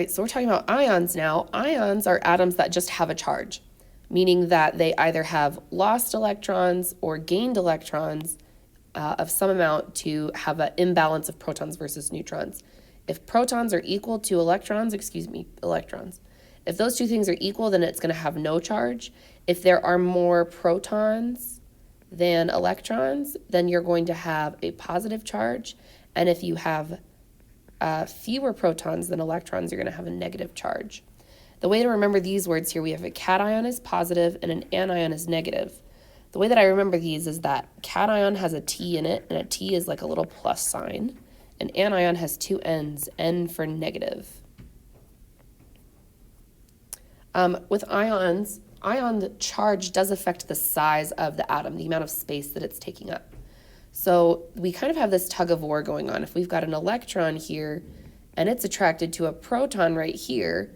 Right, so we're talking about ions now. Ions are atoms that just have a charge, meaning that they either have lost electrons or gained electrons of some amount to have an imbalance of protons versus neutrons. If protons are equal to electrons, if those two things are equal, then it's going to have no charge. If there are more protons than electrons, then you're going to have a positive charge. And if you have fewer protons than electrons, you're going to have a negative charge. The way to remember these words here, we have a cation is positive and an anion is negative. The way that I remember these is that cation has a T in it, and a T is like a little plus sign. An anion has two N's, N for negative. With ions, ion charge does affect the size of the atom, the amount of space that it's taking up. So we kind of have this tug of war going on. If we've got an electron here and it's attracted to a proton right here,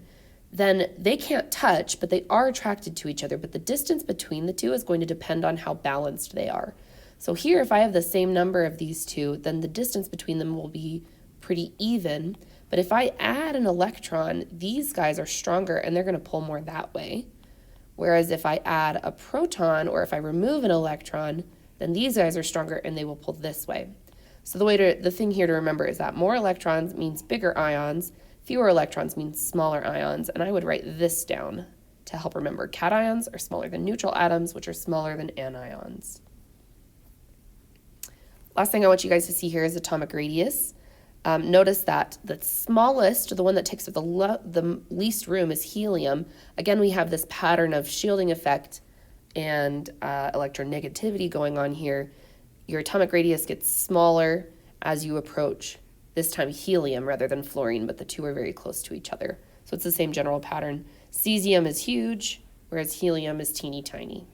then they can't touch, but they are attracted to each other. But the distance between the two is going to depend on how balanced they are. So here, if I have the same number of these two, then the distance between them will be pretty even. But if I add an electron, these guys are stronger and they're going to pull more that way. Whereas if I add a proton or if I remove an electron, then these guys are stronger and they will pull this way. So the thing here to remember is that more electrons means bigger ions, fewer electrons means smaller ions, and I would write this down to help remember. Cations are smaller than neutral atoms, which are smaller than anions. Last thing I want you guys to see here is atomic radius. Notice that the smallest, the one that takes up the least room, is helium. Again, we have this pattern of shielding effect and electronegativity going on here. Your atomic radius gets smaller as you approach, this time helium rather than fluorine, but the two are very close to each other. So it's the same general pattern. Cesium is huge, whereas helium is teeny tiny.